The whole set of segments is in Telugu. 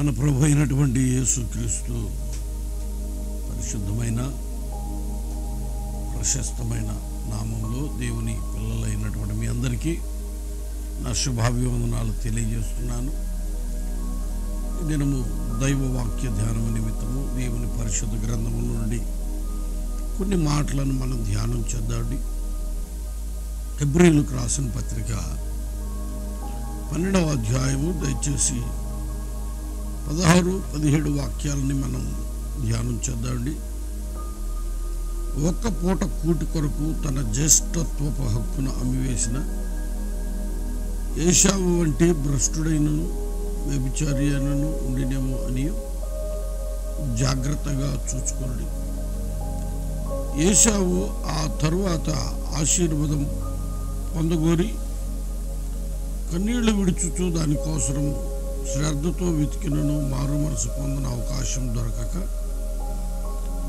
మన ప్రభు అయినటువంటి యేసుక్రీస్తు పరిశుద్ధమైన ప్రశస్తమైన నామంలో దేవుని పిల్లలైనటువంటి మీ అందరికీ నా శుభాభివందనాలు తెలియజేస్తున్నాను. ఈ దినము దైవ వాక్య ధ్యానము నిమిత్తము దేవుని పరిశుద్ధ గ్రంథము నుండి కొన్ని మాటలను మనం ధ్యానం చేద్దాం. హెబ్రీయులకు రాసిన పత్రిక 12వ అధ్యాయము దయచేసి 16-17 వాక్యాలని మనం ధ్యానం చేద్దామండి. ఒక్క పూట కూటి కొరకు తన జ్యేష్ఠత్వపు హక్కును అమ్మివేసిన ఏశావు వంటి భ్రష్టుడైనను వ్యభిచారియనను ఉండినేమో అని జాగ్రత్తగా చూచుకోండి. ఏశావు ఆ తరువాత ఆశీర్వాదం పొందగోరి కన్నీళ్లు విడుచుచు దానికోసం శ్రద్ధతో వెతికినను మారు మనసు పొందిన అవకాశం దొరకక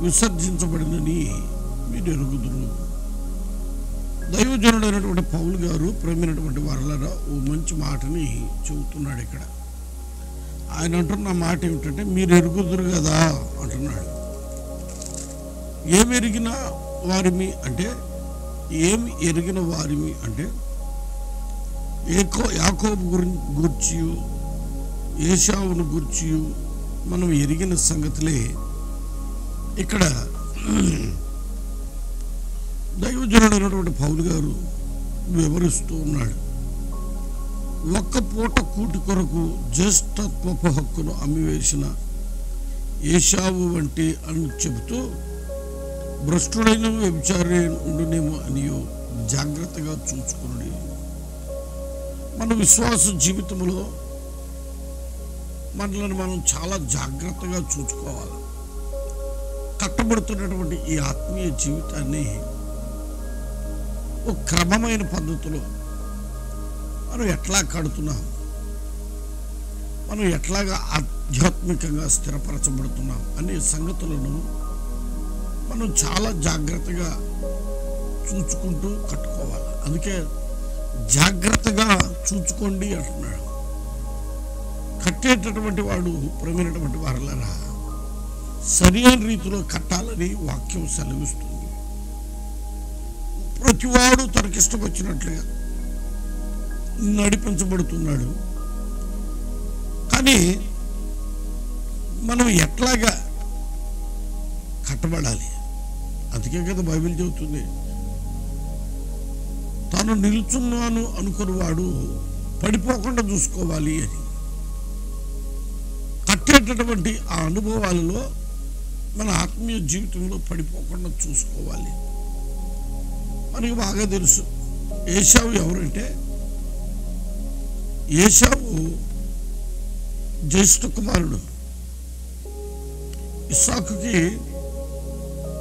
విసర్జించబడినని మీరు ఎరుగుదురు. దైవజనుడైనటువంటి పౌలు గారు ప్రేమైనటువంటి వారలారా ఓ మంచి మాటని చెబుతున్నాడు. ఇక్కడ ఆయన అంటున్న మాట ఏమిటంటే మీరు ఎరుగుదురు కదా అంటున్నాడు. ఏమి ఎరిగిన వారిమి అంటే ఏమి ఎరిగిన వారిమి అంటే యాకోబు గురించి ఏశావును గురించి మనం ఎరిగిన సంగతులే ఇక్కడ దైవజనుడైనటువంటి పౌలు గారు వివరిస్తూ ఉన్నాడు. ఒక్క పూట కూటి కొరకు జ్యేష్ఠత్వపు హక్కును అమ్మివేసిన ఏశావు వంటి అని చెబుతూ భ్రష్టుడైన వ్యభిచారైన ఉండునేమో అని జాగ్రత్తగా చూసుకుని మన విశ్వాస జీవితంలో మనల్ని మనం చాలా జాగ్రత్తగా చూసుకోవాలి. కట్టబడుతున్నటువంటి ఈ ఆత్మీయ జీవితాన్ని ఒక క్రమమైన పద్ధతిలో మనం ఎట్లా కడుతున్నాం, మనం ఎట్లాగా ఆధ్యాత్మికంగా స్థిరపరచబడుతున్నాం అనే సంగతులను మనం చాలా జాగ్రత్తగా చూసుకుంటూ కట్టుకోవాలి. అందుకే జాగ్రత్తగా చూసుకోండి అంటున్నాడు. కట్టేటటువంటి వాడు ప్రేమైనటువంటి వారలారా సరైన రీతిలో కట్టాలని వాక్యం సెలవిస్తుంది. ప్రతివాడు తనకిష్టం వచ్చినట్లుగా నడిపించబడుతున్నాడు. కానీ మనం ఎట్లాగా కట్టబడాలి? అందుకే కదా బైబిల్ చెబుతుంది, తాను నిలుచున్నాను అనుకుని వాడు పడిపోకుండా చూసుకోవాలి అని. కట్టేటటువంటి ఆ అనుభవాలలో మన ఆత్మీయ జీవితంలో పడిపోకుండా చూసుకోవాలి. మనకి బాగా తెలుసు ఏశావు ఎవరంటే, ఏశావు జ్యేష్ఠ కుమారుడు. ఇస్సాకుకి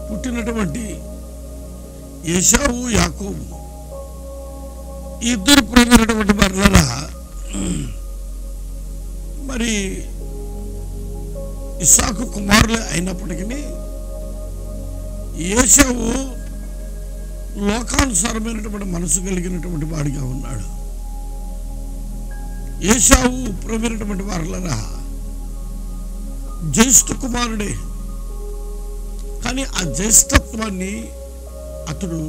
పుట్టినటువంటి ఏశావు యాకోబు ఇద్దరు ప్రేమైనటువంటి వారలారా మరి ఇస్సాకు కుమారులే అయినప్పటికీ ఏశావు లోకానుసారమైనటువంటి మనసు కలిగినటువంటి వాడిగా ఉన్నాడు. ఏశావు ప్రేమైనటువంటి వారలారా జ్యేష్ఠ కుమారుడే. కానీ ఆ జ్యేష్ఠత్వాన్ని అతడు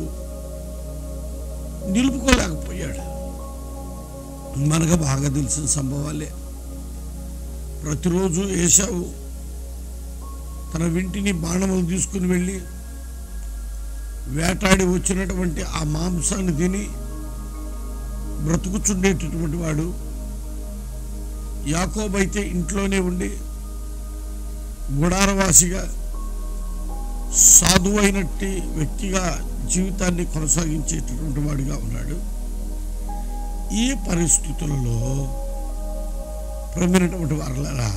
నిలుపుకోలేకపోయాడు. మనకు బాగా తెలిసిన సంభవాలే. ప్రతిరోజు ఏశావు తన వింటిని బాణములు తీసుకుని వెళ్ళి వేటాడి వచ్చినటువంటి ఆ మాంసాన్ని తిని బ్రతుకుచుండేటటువంటి వాడు. యాకోబు అయితే ఇంట్లోనే ఉండి గుడారవాసిగా సాధువైనట్టి వ్యక్తిగా జీవితాన్ని కొనసాగించేటటువంటి వాడిగా ఉన్నాడు. ఈ పరిస్థితులలో ప్రేమైనటువంటి వారలారా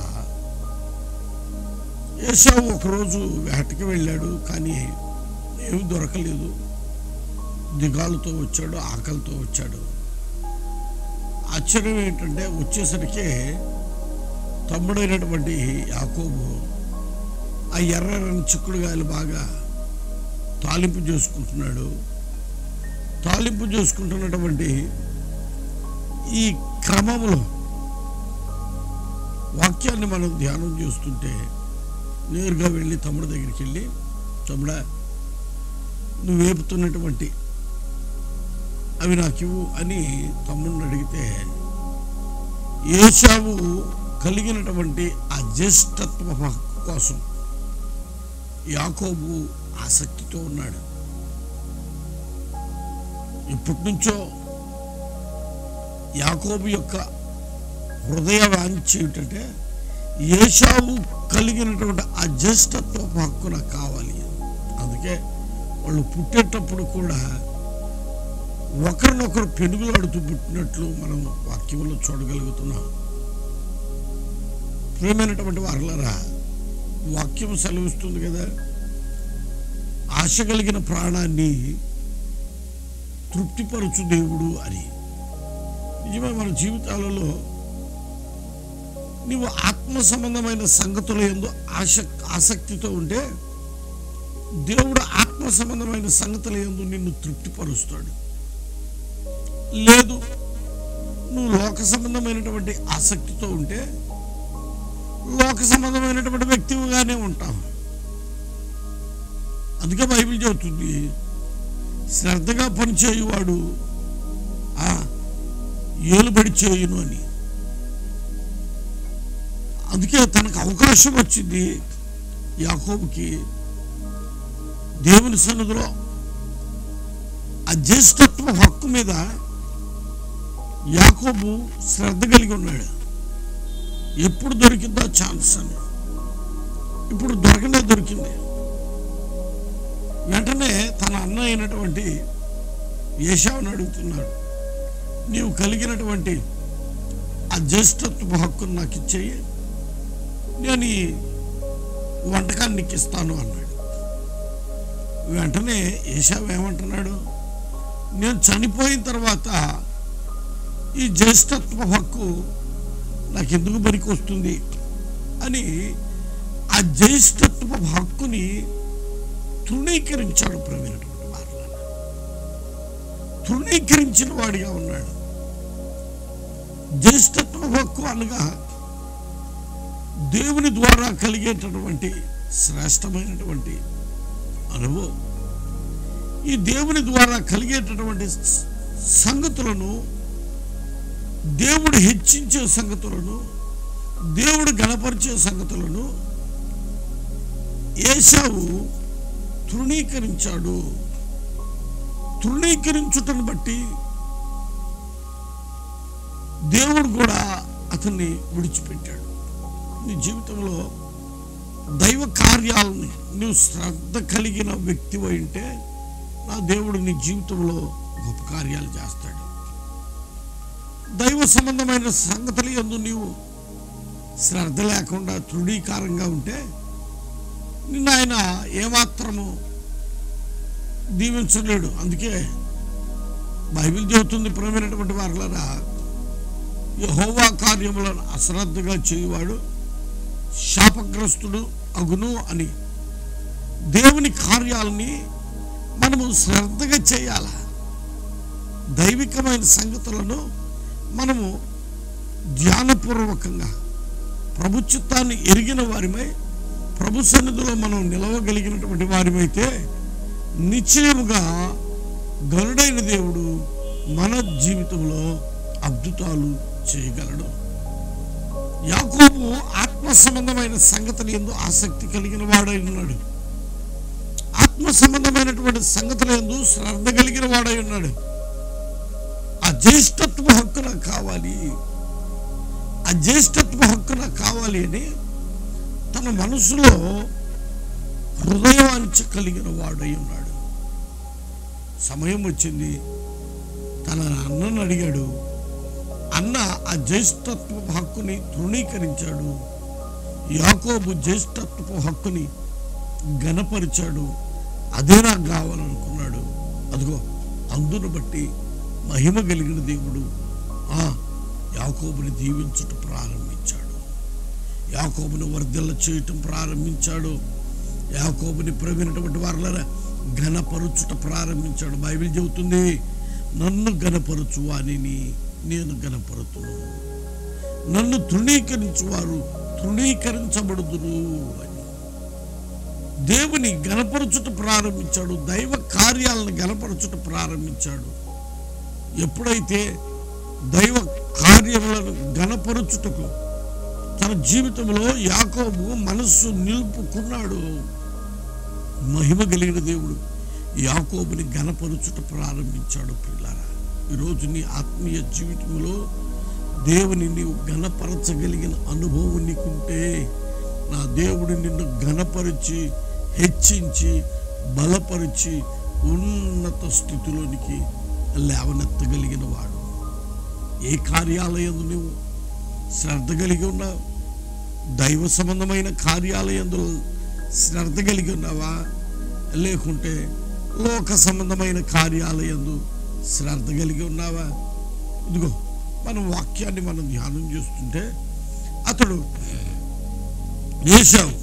ఏశావు ఒకరోజు వేటకి వెళ్ళాడు. కానీ ఏమి దొరకలేదు. దిగాలతో వచ్చాడు, ఆకలితో వచ్చాడు. ఆశ్చర్యం ఏంటంటే వచ్చేసరికి తమ్ముడైనటువంటి యాకోబు ఆ ఎర్రని చిక్కుడుగాయలు బాగా తాలింపు చేసుకుంటున్నాడు. తాలింపు చేసుకుంటున్నటువంటి ఈ క్రమంలో వాక్యాన్ని మనం ధ్యానం చేస్తుంటే నేరుగా వెళ్ళి తమ్ముడి దగ్గరికి వెళ్ళి, తమ్ముడా నువ్వు వేపుతున్నటువంటి అవి నాకు ఇవ్వు అని తమ్ముడిని అడిగితే, ఏశావు కలిగినటువంటి ఆ జ్యేష్ఠత్వ హక్కు కోసం యాకోబు ఆసక్తితో ఉన్నాడు. ఇప్పటి నుంచో యాకోబు యొక్క హృదయ వాంఛ ఏమిటంటే ఏశావు కలిగినటువంటి ఆ జ్యేష్ఠత్వ హక్కు నాకు కావాలి. అందుకే వాళ్ళు పుట్టేటప్పుడు కూడా ఒకరినొకరు పెనుగులాడుతూ పుట్టినట్లు మనం వాక్యంలో చూడగలుగుతున్నాం. ప్రియమైనటువంటి వారలారా, వాక్యం సెలవిస్తుంది కదా, ఆశ కలిగిన ప్రాణాన్ని తృప్తిపరచు దేవుడు అని. నిజమే, మన జీవితాలలో నీవు ఆత్మ సంబంధమైన సంగతుల యందు ఆసక్తితో ఉంటే దేవుడు ఆత్మ సంబంధమైన సంగతుల యందు నిన్ను తృప్తిపరుస్తాడు. లేదు, నువ్వు లోక సంబంధమైనటువంటి ఆసక్తితో ఉంటే లోక సంబంధమైనటువంటి వ్యక్తిగానే ఉంటావు. అందుకే బైబిల్ చెబుతుంది, శ్రద్ధగా పనిచేయువాడు ఏలుబడి చేయును అని. అందుకే తనకు అవకాశం వచ్చింది యాకోబుకి దేవుని సన్నిధిలో ఆ జ్యేష్ఠత్వ హక్కు మీద యాకోబు శ్రద్ధ కలిగి ఉన్నాడు. ఎప్పుడు దొరికిందో ఛాన్స్ అని. ఇప్పుడు దొరికింది. వెంటనే తన అన్న అయినటువంటి ఏశావుని అడుగుతున్నాడు, నీవు కలిగినటువంటి ఆ జ్యేష్ఠత్వ హక్కును నాకు ఇచ్చేయి, నేను ఈ వంటకాన్ని నీకు ఇస్తాను అన్నాడు. వెంటనే ఏశావు ఏమంటున్నాడు, నేను చనిపోయిన తర్వాత ఈ జ్యేష్ఠత్వ హక్కు నాకు ఎందుకు పనికి వస్తుంది అని ఆ జ్యేష్ఠత్వ హక్కుని తృణీకరించాడు. ప్రవీణటువంటి వారిలో తృణీకరించిన వాడిగా ఉన్నాడు. జ్యేష్ఠత్వ హక్కు అనగా దేవుని ద్వారా కలిగేటటువంటి శ్రేష్టమైనటువంటి అనుభవం. ఈ దేవుని ద్వారా కలిగేటటువంటి సంగతులను, దేవుడు హెచ్చించే సంగతులను, దేవుడు గణపరిచే సంగతులను ఏశావు తృణీకరించాడు. తృణీకరించుటను బట్టి దేవుడు కూడా అతన్ని విడిచిపెట్టాడు. నీ జీవితంలో దైవ కార్యాలని నువ్వు శ్రద్ధ కలిగిన వ్యక్తివై ఉంటే నా దేవుడు నీ జీవితంలో గొప్ప కార్యాలు చేస్తాడు. దైవ సంబంధమైన సంగతులు యందు నీవు శ్రద్ధ లేకుండా తృణీకారంగా ఉంటే నిన్ను ఆయన ఏమాత్రము దీవించలేడు. అందుకే బైబిల్ చెబుతుంది, ప్రియమైనటువంటి వారలారా, యెహోవా కార్యములను అశ్రద్ధగా చేయువాడు శాపగ్రస్తుడు అగును అని. దేవుని కార్యాలని మనము శ్రద్ధగా చేయాల. దైవికమైన సంగతులను మనము ధ్యానపూర్వకంగా ప్రభు చిత్తాన్ని ఎరిగిన వారిమై ప్రభు సన్నిధిలో మనం నిలవగలిగినటువంటి వారిమైతే నిశ్చయముగా గరుడైన దేవుడు మన జీవితంలో అద్భుతాలు చేయగలడు. యాకోబు ఆత్మ సంబంధమైన సంగతులు యందు ఆసక్తి కలిగిన వాడై ఉన్నాడు. ఆత్మ సంబంధమైనటువంటి సంగతుల యందు శ్రద్ధ కలిగిన వాడై ఉన్నాడు. ఆ జ్యేష్ఠత్వ హక్కు నాకు కావాలి, ఆ జ్యేష్ఠత్వ హక్కు నాకు కావాలి అని తన మనసులో హృదయవాంఛ కలిగిన వాడై ఉన్నాడు. సమయం వచ్చింది, తన అన్నను అడిగాడు. అన్న ఆ జ్యేష్ఠత్వ హక్కుని తృణీకరించాడు. యాకోబు జ్యేష్ఠత్వ హక్కుని ఘనపరిచాడు. అదే నాకు కావాలనుకున్నాడు. అదిగో అందును బట్టి మహిమ కలిగిన దేవుడు యాకోబుని దీవించుట ప్రారంభించాడు. యాకోబుని వర్ధిల్ల చేయటం ప్రారంభించాడు. యాకోబుని ప్రవీణటువంటి వారల ఘనపరుచుట ప్రారంభించాడు. బైబిల్ చెబుతుంది, నన్ను ఘనపరచు అని నేను ఘనపరుతును. నన్ను తృణీకరించువారు తృణీకరించబడుదురు అని దేవుని గణపరచుట ప్రారంభించాడు. దైవ కార్యాలను గణపరచుట ప్రారంభించాడు. ఎప్పుడైతే దైవ కార్యములను గణపరచుటకు తన జీవితంలో యాకోబు మనస్సు నిలుపుకున్నాడు, మహిమ కలిగిన దేవుడు యాకోబుని గణపరచుట ప్రారంభించాడు. ప్రియులారా, ఈరోజు నీ ఆత్మీయ జీవితంలో దేవుని నీవు గణపరచగలిగిన అనుభవం నీకుంటే, నా దేవుడు నిన్ను గణపరిచి హెచ్చించి బలపరిచి ఉన్నత స్థితిలోనికి లేవనెత్తగలిగిన వాడు. ఏ కార్యాలయందు నువ్వు శ్రద్ధ కలిగి ఉన్నావు? దైవ సంబంధమైన కార్యాలయందు శ్రద్ధ కలిగి ఉన్నావా, లేకుంటే లోక సంబంధమైన కార్యాలయందు శ్రద్ధ కలిగి ఉన్నావా? ఇదిగో మనం వాక్యాన్ని మనం ధ్యానం చేస్తుంటే, అతడు ఏశావు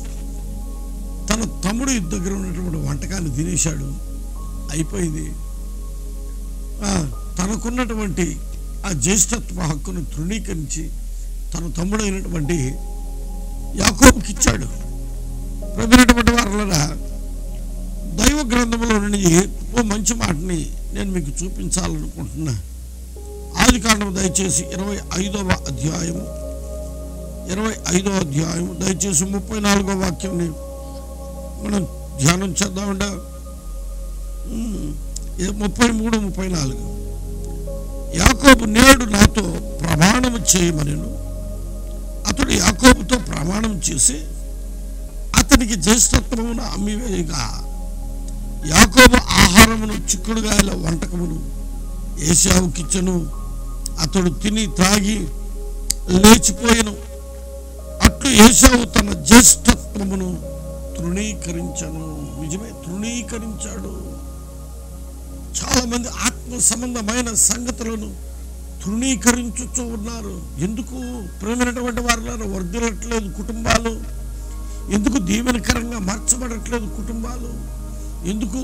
తన తమ్ముడు దగ్గర ఉన్నటువంటి వంటకాన్ని తినేశాడు, అయిపోయింది. తనకున్నటువంటి ఆ జ్యేష్ఠత్వ హక్కును తృణీకరించి తన తమ్ముడైనటువంటి యాకోబుకి ఇచ్చాడు. ప్రభువైనటువంటి వారలారా, దైవ గ్రంథంలో నుండి ఓ మంచి మాటని నేను మీకు చూపించాలనుకుంటున్నా. ఆదికాండం దయచేసి 25వ అధ్యాయము దయచేసి 34వ వాక్యంని మనం ధ్యానం చేద్దామంట. 33-34. యాకోబు నేడు నాతో ప్రమాణం చేయమనెను. అతడు యాకోబుతో ప్రమాణం చేసి అతనికి జ్యేష్ఠత్వమును అమ్మివేయగా, యాకోబు ఆహారమును చిక్కుడుగాయల వంటకమును ఏశావుకిచ్చెను. అతడు తిని త్రాగి లేచిపోయెను. అట్లు ఏశావు తన జ్యేష్ఠత్వమును తృణీకరించను. నిజమే, తృణీకరించాడు. చాలా మంది ఆత్మ సంబంధమైన సంగతులను తృణీకరించుతూ ఉన్నారు. ఎందుకు ప్రేమైనటువంటి వారిలో వర్ధిల్లట్లేదు కుటుంబాలు? ఎందుకు దీవెనకరంగా మార్చబడట్లేదు కుటుంబాలు? ఎందుకు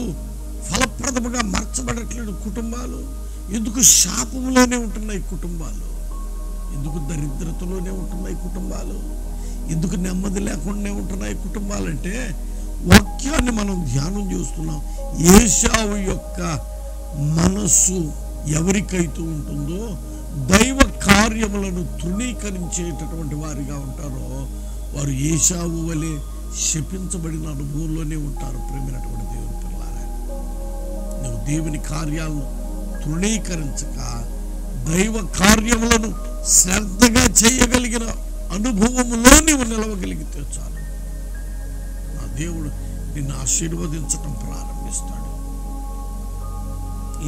ఫలప్రదముగా మార్చబడట్లేదు కుటుంబాలు? ఎందుకు శాపంలోనే ఉంటున్నాయి కుటుంబాలు? ఎందుకు దరిద్రతలోనే ఉంటున్నాయి కుటుంబాలు? ఎందుకు నెమ్మది లేకుండా ఉంటున్నాయి కుటుంబాలు? అంటే వాక్యాన్ని మనం ధ్యానం చేస్తున్నాం. ఏశావు యొక్క మనస్సు ఎవరికైతే ఉంటుందో, దైవ కార్యములను తృణీకరించేటటువంటి వారిగా ఉంటారో, వారు ఏశావు వలె శపించబడిన అనుభవంలోనే ఉంటారు. ప్రేమైనటువంటి దేవుని పిల్లారా, నువ్వు దేవుని కార్యాలను తృణీకరించక దైవ కార్యములను శ్రద్ధగా చేయగలిగిన అనుభవములో నీవు నిలవగలిగితే చాలు, నా దేవుడు నిన్ను ఆశీర్వదించటం ప్రారంభిస్తాడు.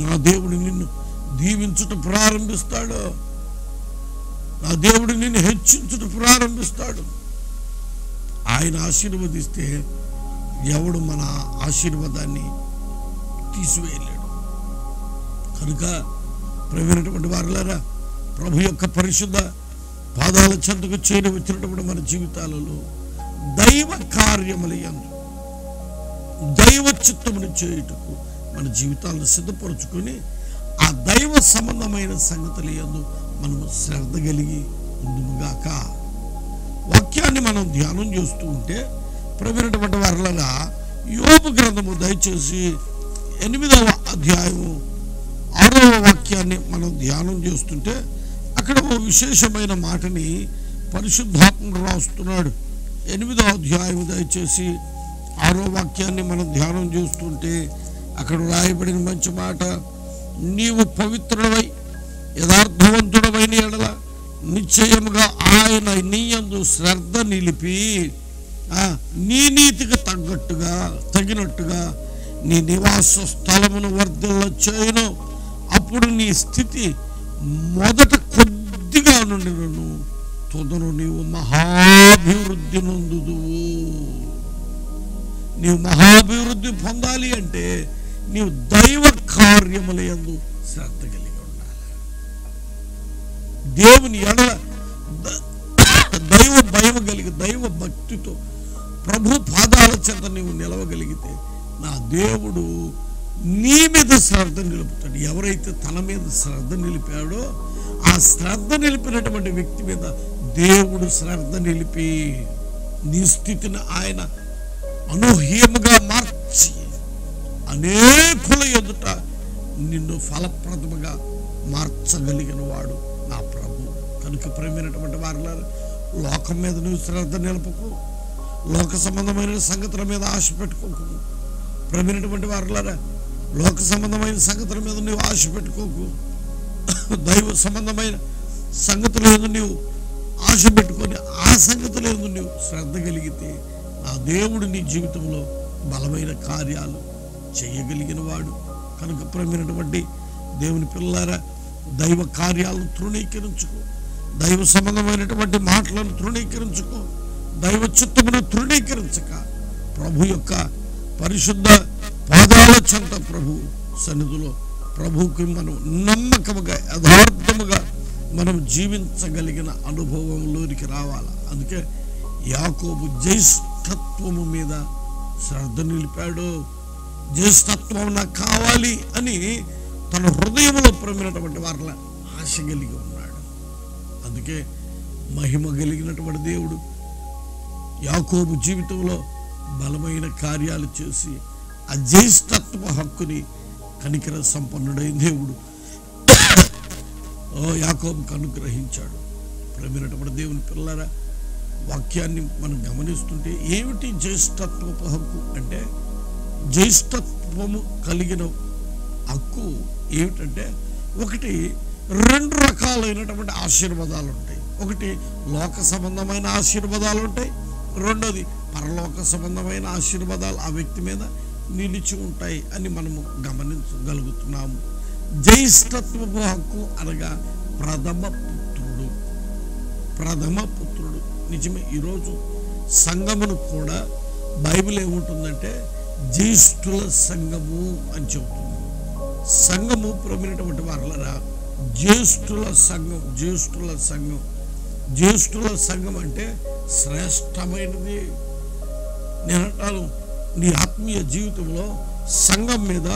నా దేవుడు నిన్ను దీవించుట ప్రారంభిస్తాడు. నా దేవుడు నిన్ను హెచ్చించుట ప్రారంభిస్తాడు. ఆయన ఆశీర్వదిస్తే ఎవడు మన ఆశీర్వాదాన్ని తీసివేయలేడు. కనుక ప్రియమైనటువంటి వారులారా, ప్రభు యొక్క పరిశుద్ధ పాదాల చెంతకు చేరి వచ్చినటువంటి మన జీవితాలలో దైవ కార్యములందు దైవ చిత్తమును చేయుటకు మన జీవితాలను సిద్ధపరచుకొని ఆ దైవ సంబంధమైన సంగతులు యందు మనము శ్రద్ధ కలిగి ఉందుముగాక. వాక్యాన్ని మనం ధ్యానం చేస్తూ ఉంటే ప్రియమైనటువంటి వారులారా, యోబు గ్రంథము దయచేసి 8వ అధ్యాయము 6వ వాక్యాన్ని మనం ధ్యానం చేస్తుంటే అక్కడ ఓ విశేషమైన మాటని పరిశుద్ధాత్ముడు రాస్తున్నాడు. 8వ అధ్యాయం దయచేసి 6వ వాక్యాన్ని మనం ధ్యానం చేస్తుంటే అక్కడ రాయబడిన మంచి మాట, నీవు పవిత్రుడవై యథార్థవంతుడవైన ఎడల నిశ్చయముగా ఆయన నీయందు శ్రద్ధ నిలిపి నీ నీతికి తగినట్టుగా నీ నివాస స్థలమును వర్ధిల్ల చేయును. అప్పుడు నీ స్థితి మొదట కొద్దిగా నుండిను, తుదను నీవు మహాభివృద్ధి నొందుదువు. నీవు మహాభివృద్ధి పొందాలి అంటే నీవు దైవ కార్యముల యందు శ్రద్ధ కలిగి ఉండాలి. దేవుని ఎడల దైవ భయం కలిగి దైవ భక్తితో ప్రభు పాదాల చెంత నీవు నిలవగలిగితే నా దేవుడు నీ మీద శ్రద్ధ నిలుపుతాడు. ఎవరైతే తన మీద శ్రద్ధ నిలిపాడో ఆ శ్రద్ధ నిలిపినటువంటి వ్యక్తి మీద దేవుడు శ్రద్ధ నిలిపి నీ స్థితిని ఆయన అనూహ్యముగా మార్చి అనేకుల ఎదుట నిన్ను ఫలప్రదముగా మార్చగలిగిన వాడు నా ప్రభు. కనుక ప్రేమైనటువంటి వారిలారా, లోకం మీద నువ్వు శ్రద్ధ నిలుపుకు, లోక సంబంధమైన సంగతుల మీద ఆశ పెట్టుకోకు. ప్రేమైనటువంటి వారిలారా, లోక సంబంధమైన సంగతుల మీద నువ్వు ఆశ పెట్టుకోకు. దైవ సంబంధమైన సంగతుల మీద నువ్వు ఆశ పెట్టుకొని ఆ సంగతుల మీద నువ్వు శ్రద్ధ కలిగితే నా దేవుడు నీ జీవితంలో బలమైన కార్యాలు చేయగలిగిన వాడు. కనుక ప్రేమైనటువంటి దేవుని పిల్లారా, దైవ కార్యాలను తృణీకరించుకో, దైవ సంబంధమైనటువంటి మాటలను తృణీకరించుకో, దైవ చిత్తమును తృణీకరించక ప్రభు యొక్క పరిశుద్ధ పాదాల చెంత ప్రభు సన్నిధిలో ప్రభువుకి మనం నమ్మకముగా యథార్థముగా మనం జీవించగలిగిన అనుభవంలోనికి రావాలి. అందుకే యాకోబు జ్యేష్ఠత్వము మీద శ్రద్ధ నిలిపాడు. జ్యేష్ఠత్వం నాకు కావాలి అని తన హృదయంలో ప్రేమైనటువంటి వారిలా ఆశ కలిగి ఉన్నాడు. అందుకే మహిమ కలిగినటువంటి దేవుడు యాకోబు జీవితంలో బలమైన కార్యాలు చేసి ఆ జ్యేష్ఠత్వ హక్కుని కనికర సంపన్నుడైన దేవుడు యాకోబుకు అనుగ్రహించాడు. ప్రేమైనటువంటి దేవుని పిల్లరా, వాక్యాన్ని మనం గమనిస్తుంటే ఏమిటి జ్యేష్ఠత్వపు హక్కు అంటే, జ్యేష్ఠత్వము కలిగిన హక్కు ఏమిటంటే, ఒకటి 2 రకాలైనటువంటి ఆశీర్వాదాలు ఉంటాయి. ఒకటి లోక సంబంధమైన ఆశీర్వాదాలు ఉంటాయి, రెండోది పరలోక సంబంధమైన ఆశీర్వాదాలు ఆ వ్యక్తి మీద నిలిచి ఉంటాయి అని మనము గమనించగలుగుతున్నాము. జ్యేష్ఠత్వపు హక్కు అనగా ప్రథమ పుత్రుడు. నిజమే, ఈరోజు సంఘమును కూడా బైబిల్ ఏముంటుందంటే జ్యేష్ఠుల సంఘము అని చెబుతుంది. సంఘము ప్రమినటువంటి వారలరా, జ్యేష్ఠుల సంఘం అంటే శ్రేష్టమైనది. నేను అంటాను, నీ ఆత్మీయ జీవితంలో సంఘం మీద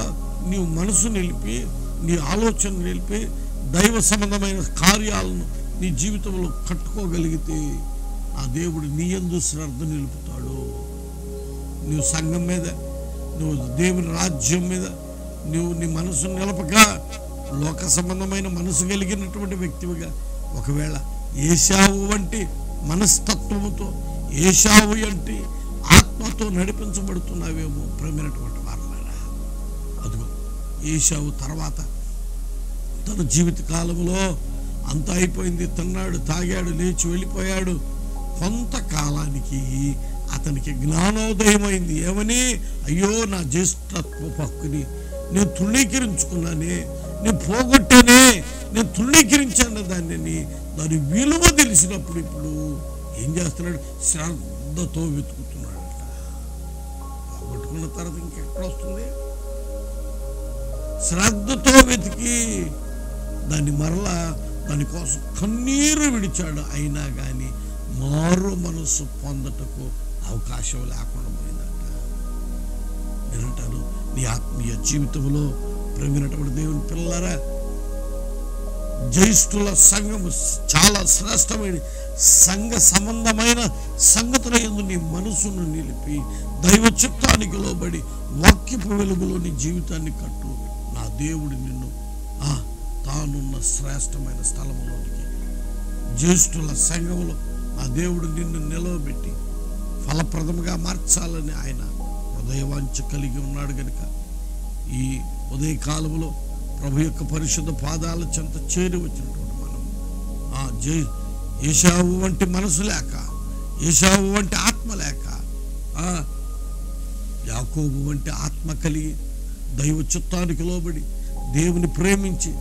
నీవు మనసు నిలిపి, నీ ఆలోచన నిలిపి, దైవ సంబంధమైన కార్యాలను నీ జీవితంలో కట్టుకోగలిగితే ఆ దేవుడు నీ యందు శ్రద్ధ నిలుపుతాడు. నువ్వు సంఘం మీద, నువ్వు దేవుని రాజ్యం మీద నువ్వు నీ మనసు నిలపక లోక సంబంధమైన మనసు కలిగినటువంటి వ్యక్తివిగా ఒకవేళ ఏశావు వంటి మనస్తత్వముతో, ఏశావు వంటి ఆత్మతో నడిపించబడుతున్నావేమో ప్రేమైనటువంటి వారలారా. అదిగో ఏశావు తర్వాత తన జీవిత కాలంలో అంతా అయిపోయింది, తిన్నాడు, తాగాడు, లేచి వెళ్ళిపోయాడు. కొంతకాలానికి అతనికి జ్ఞానోదయం అయింది. ఏమని? అయ్యో, నా జ్యేష్ఠత్వ హక్కుని నేను తృణీకరించుకున్నానే, నేను పోగొట్టానే, నేను తృణీకరించాను దాని విలువ తెలిసినప్పుడు ఇప్పుడు ఏం చేస్తున్నాడు? శ్రద్ధతో వెతుకుతున్నాడు. పోగొట్టుకున్న తర్వాత ఇంకెక్కడ వస్తుంది? శ్రద్ధతో వెతికి దాన్ని మరలా దానికోసం కన్నీరు విడిచాడు. అయినా కానీ మారు మనసు పొందటకు అవకాశం లేకుండా పోయిందంట. నేనంటాను, నీ ఆత్మీయ జీవితంలో ప్రేమైనటువంటి దేవుని పిల్లరా, జ్యేష్ఠుల సంఘము చాలా శ్రేష్టమైన సంఘ సంబంధమైన సంగతుల యందు నీ మనసును నిలిపి దైవ చిత్తానికి లోబడి వాక్యపు వెలుగులో నీ జీవితాన్ని కట్టు. నా దేవుడు నిన్ను తానున్న శ్రేష్టమైన స్థలములోనికి, జ్యేష్ఠుల సంఘములో నా దేవుడు నిన్ను నిలవబెట్టి ఫలప్రదముగా మార్చాలని ఆయన హృదయవాంఛ కలిగి ఉన్నాడు. కనుక ఈ ఉదయకాలంలో ప్రభు యొక్క పరిశుద్ధ పాదాల చెంత చేరి వచ్చినటువంటి మనం ఏశావు వంటి మనసు లేక, ఏశావు వంటి ఆత్మ లేక, యాకోబు వంటి ఆత్మ కలిగి దైవ చిత్తానికి లోబడి దేవుని ప్రేమించి,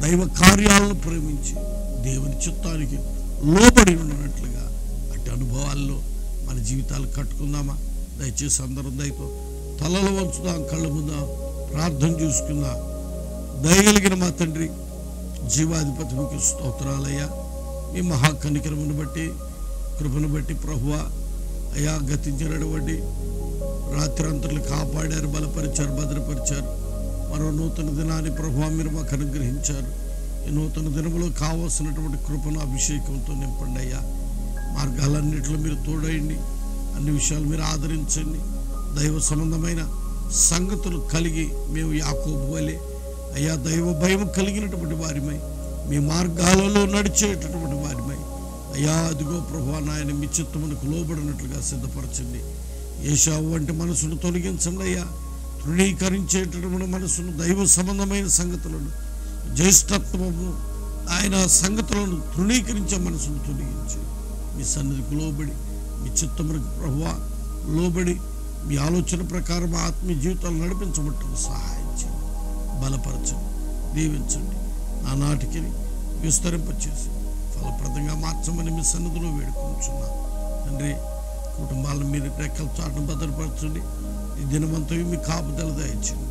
దైవ కార్యాలను ప్రేమించి దేవుని చిత్తానికి లోబడి ఉన్నట్లుగా అటు అనుభవాల్లో మన జీవితాలు కట్టుకుందామా? దయచేసి అందరం దయతో తలలో వంచుదాం, కళ్ళ ముందా ప్రార్థన చేసుకుందాం. దయగలిగిన మా తండ్రి, జీవాధిపతి మీకు స్తోత్రాలయ్యా. మీ మహాకనికరమును బట్టి, కృపను బట్టి ప్రభువా అయ్యా, గతించినటువంటి రాత్రంతలు కాపాడారు, బలపరిచారు, భద్రపరిచారు. మరో నూతన దినాన్ని ప్రభువా మీరు మాకు అనుగ్రహించారు. ఈ నూతన దినములో కావాల్సినటువంటి కృపను అభిషేకంతో నింపండి అయ్యా. మార్గాలన్నింటిలో మీరు తోడయండి, అన్ని విషయాలు మీరు ఆదరించండి. దైవ సంబంధమైన సంగతులు కలిగి మేము యాకోబు వలె అయ్యా దైవ భయం కలిగినటువంటి వారిమై మీ మార్గాలలో నడిచేటటువంటి వారిమై అయ్యా అదిగో ప్రభువా నాయన మీ చిత్తమునకు లోబడినట్లుగా సిద్ధపరచండి. ఏశావు వంటి మనసును తొలగించండి అయ్యా. తృణీకరించేటటువంటి మనసును, దైవ సంబంధమైన సంగతులను, జ్యేష్ఠత్వము ఆయన సంగతులను తృణీకరించే మనసును తొలగించి మీ సన్నిధికి లోబడి మీ చిత్తమునకు ప్రభువా లోబడి మీ ఆలోచన ప్రకారం ఆత్మీయ జీవితాలు నడిపించబట్టకు సహాయం చేయండి, బలపరచండి, దీవించండి. నా నాటికి విస్తరింపచేసి ఫలప్రదంగా మార్చమని మీ సన్నిధిలో వేడుకుంటున్నాను తండ్రి. కుటుంబాలను మీరు రెక్కల చాటును భద్రపరచండి. ఈ దినమంతా మీ కాపుదల దయచేయండి.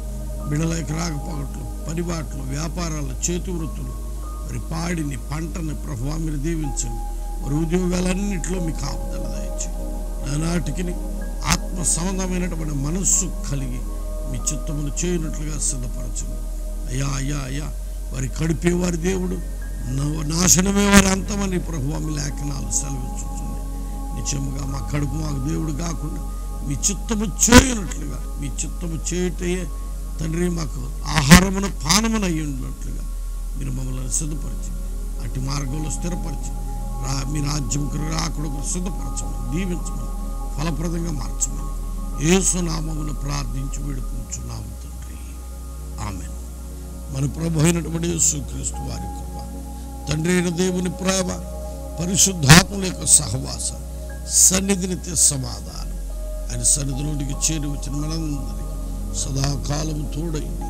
బిడలకి రాకపోకట్లు, పరిబాట్లు, వ్యాపారాలు, చేతి వృత్తులు, మరి పాడిని, పంటని ప్రభువా మీరు దీవించండి. మరి ఉద్యోగాలన్నింటిలో మీ కాపుదల దయచేయండి. నానాటికి ఆత్మ సంబంధమైనటువంటి మనస్సు కలిగి మీ చిత్తమును చేయనట్లుగా సిద్ధపరచండి అయ్యా. అయ్యా అయ్యా వారి కడిపే వారి దేవుడు, నాశనమే వారి అంతమని ప్రభువా మీ లేఖనాలు సెలవించుతుంది. నిజముగా మా కడుపు మాకు దేవుడు కాకుండా మీ చిత్తము చేయనట్లుగా, మీ చిత్తము చేయటే తండ్రి మాకు ఆహారమును పానమును అయ్యి ఉన్నట్లుగా మీరు మమ్మల్ని సిద్ధపరిచి అటు మార్గంలో స్థిరపరిచి మీ రాజ్యంకు రాకడకు సిద్ధపరచమని, దీవించమని, ఫలప్రదంగా మార్చమని యేసు నామమున ప్రార్థించి వేడుకుంటున్నాము తండ్రి. ఆమేన్. మన ప్రభు అయినటువంటి యేసుక్రీస్తు వారి కృప, తండ్రి అయిన దేవుని ప్రేమ, పరిశుద్ధాత్మల యొక్క సహవాస సన్నిధి, నిత్య సమాధానం ఆయన సన్నిధిలోనికి చేరి వచ్చిన మనందరికీ సదాకాలము తోడైంది.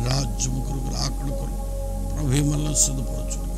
రాజ్యము కొరకు రాకడ కొరకు ప్రభు మనల్ని సిద్ధపరచును.